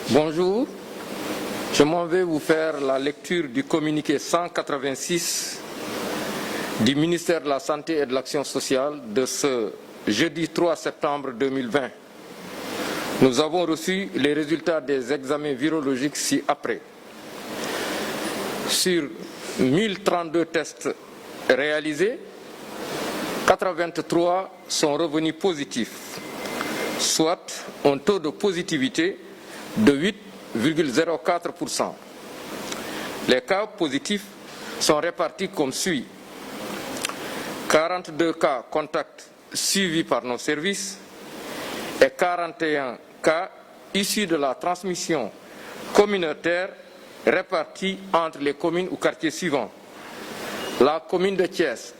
Bonjour, je m'en vais vous faire la lecture du communiqué 186 du ministère de la Santé et de l'Action sociale de ce jeudi 3 septembre 2020. Nous avons reçu les résultats des examens virologiques ci-après. Sur 1032 tests réalisés, 83 sont revenus positifs, soit un taux de positivité de 8,04%. Les cas positifs sont répartis comme suit. 42 cas contacts suivis par nos services et 41 cas issus de la transmission communautaire répartis entre les communes ou quartiers suivants. La commune de Thiès,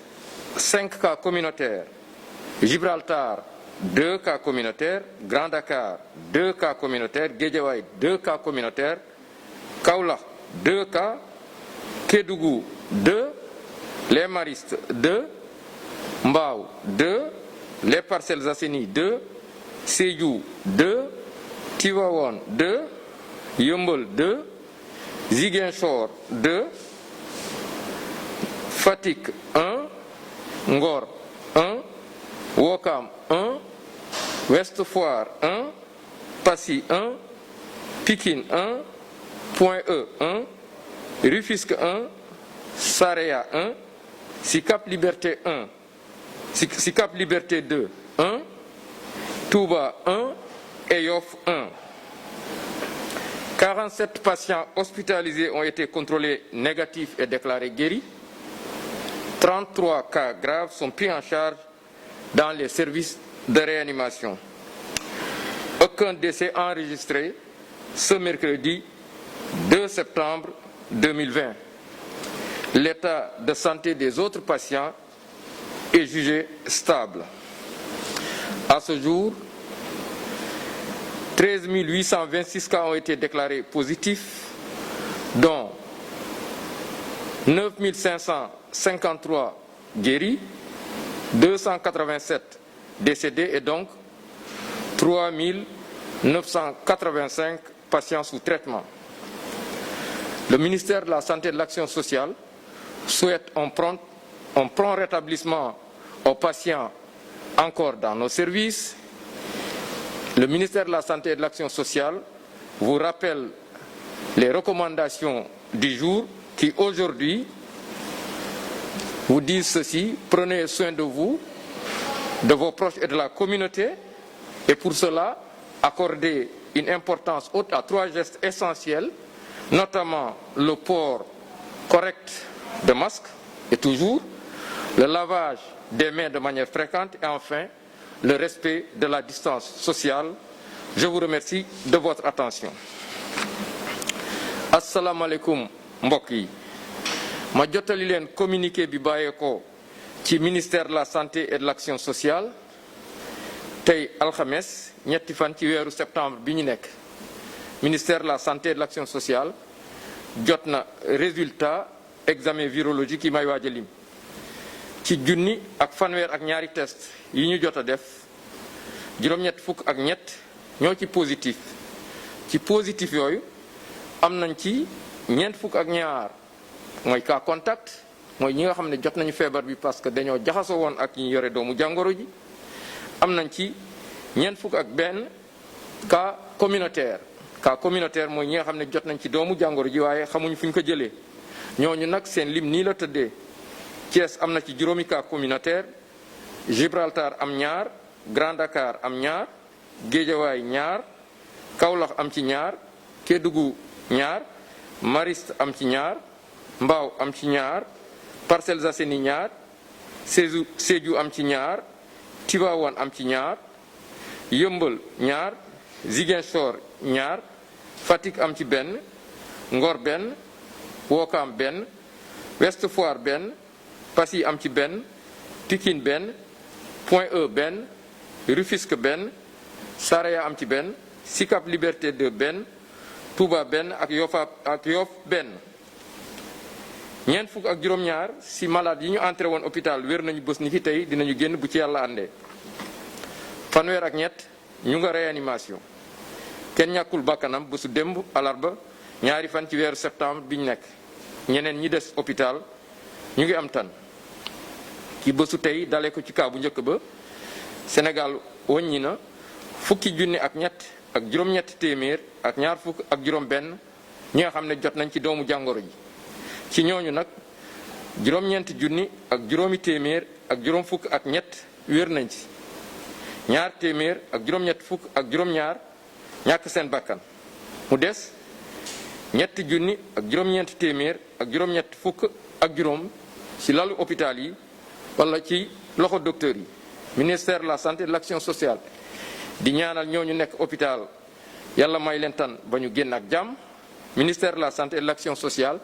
5 cas communautaires. Gibraltar, 2 cas communautaires. Grand Dakar, 2 cas communautaires. Guédiawaye, 2 cas communautaires. Kaolack, 2 cas. Kédougou, 2. Les Maristes, 2. Mbao, 2. Les Parcelles Assainies, 2. Sédhiou, 2. Tivaouane, 2. Yeumbeul, 2. Ziguinchor, 2. Fatick, 1. Ngor, 1. Ouakam, 1. Ouest Foire, 1. Passy, 1. Pikine, 1. Point E, 1. Rufisque, 1. Saraya, 1. Sicap Liberté, 1. Sicap Liberté 2, 1. Touba, 1. Et Yoff, 1. 47 patients hospitalisés ont été contrôlés négatifs et déclarés guéris. 33 cas graves sont pris en charge dans les services de réanimation. Aucun décès enregistré ce mercredi 2 septembre 2020. L'état de santé des autres patients est jugé stable. À ce jour, 13 826 cas ont été déclarés positifs, dont 9 553 guéris, 287 décédés et donc 3 985 patients sous traitement. Le ministère de la Santé et de l'Action sociale souhaite un prompt rétablissement aux patients encore dans nos services. Le ministère de la Santé et de l'Action sociale vous rappelle les recommandations du jour qui aujourd'hui vous disent ceci: prenez soin de vous, de vos proches et de la communauté, et pour cela, accordez une importance haute à 3 gestes essentiels, notamment le port correct de masques et toujours, le lavage des mains de manière fréquente et enfin, le respect de la distance sociale. Je vous remercie de votre attention. Assalamu alaikum mbokk yi. Ma jotali leen communiqué bi bàyyeekoo ci ministère de la santé et de l'action sociale tey alxames ñetti fan ci weeru septembre bi ñu nekk. Ministère de la santé et de l'action sociale jot na résultat examen virologique yi may waaj a lim ci junni ak fanweer ak ñaari test yi ñu jot a def juróom-ñett fukk ak ñett ñoo ci positif. Ci positif yooyu am nañ ci ñeent fukk ak ñaar mooy cas contact, mooy ñi nga xam ne jot nañu feebar bi parce que dañoo jaxasoo woon ak ñi yore doomu jàngoro ji. Am nañ ci ñeent fukk ak benn cas communautaire. Cas communautaire mooy ñi nga xam ne jot nañ ci doomu jàngoro ji waaye xamuñu fu ñu ko jëlee. Ñooñu nag seen lim nii la tëddee. Thiès am na ci juróomi cas communautaire, Gibraltar am ñaar, Grand Dakar am ñaar, Guédiawaye ñaar, Kaolack am ci ñaar, Kédougou ñaar, Mariste am ci ñaar, Mbao am ci ñaar, Parcelles Assainies ñaar, Sédhiou am ci ñaar, Tivaouane am ci ñaar, Yeumbeul ñaar, Ziguinchor ñaar, Fatick am ci benn, Ngor benn, Ouakam benn, Ouest Foire benn, Passy am ci benn, Pikine benn, Point E benn, Rufisque benn, Saraya am ci benn, Sicap Liberté 2 benn, Touba benn ak Yoff benn. ñeent fukk ak juróom-ñaar si malade yi ñu entré woon hôpital wér nañu bés ni ki tey dinañu génn bu ci yàlla àndee. fanweer ak ñett ñu nga réanimation. kenn ñàkkul bakkanam bésu démb alarba ñaari fan ci weeru septembre bi ñu nekk. ñeneen ñi des hôpital ñu ngi am tan ci bésu tey dalee ko ci kaa bu njëkk ba Sénégal wàññi na fukki junni ak ñett ak juróom-ñetti téeméer ak ñaar fukk ak juróom-benn ñi nga xam ne jot nañ ci doomu jàngoro ji. ci ñooñu nag juróom-ñeenti junni ak juróomi téeméer ak juróom fukk ak ñett wér nañ ci. ñaar téeméer ak juróom-ñett fukk ak juróom-ñaar ñàkk seen bakkan mu des ñetti junni ak juróom-ñeenti téeméer ak juróom-ñett fukk ak juróom ci lalu hôpital yi wala ci loxo docteur yi. Ministère de la santé et de l'action sociale di ñaanal ñooñu nekk hôpital yàlla may leen tan ba ñu génn ak jàmm. Ministère de la santé et de l'action sociale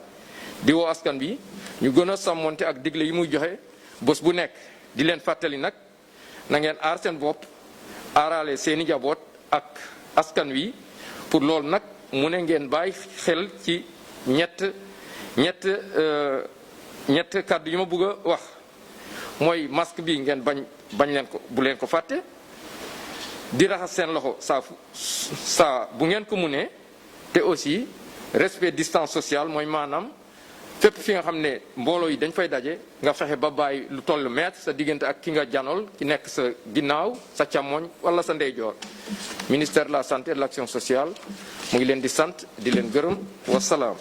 di woo askan bi ñu gën a sàmmonte ak digle yi muy joxe bés bu nekk di leen fàttali nag na ngeen aar seen bopp aarale seeni jaboot ak askan wi. pour loolu nag mu ne ngeen bàyyi xel ci ñett kàddu yi ma bëgg a wax mooy masque bi ngeen bañ leen ko bu leen ko fàtte. di raxas seen loxo saa bu ngeen ko munee te aussi respect distance sociale mooy maanaam fépp fi nga xam ne mbooloo yi dañ fay daje nga fexe ba bàyyi lu toll mètre sa diggante ak ki nga janool ki nekk sa ginnaaw sa càmmoñ wala sa ndeyjoor. Ministère de la santé et de l'action sociale mu ngi leen di sant di leen gërëm wasalaam.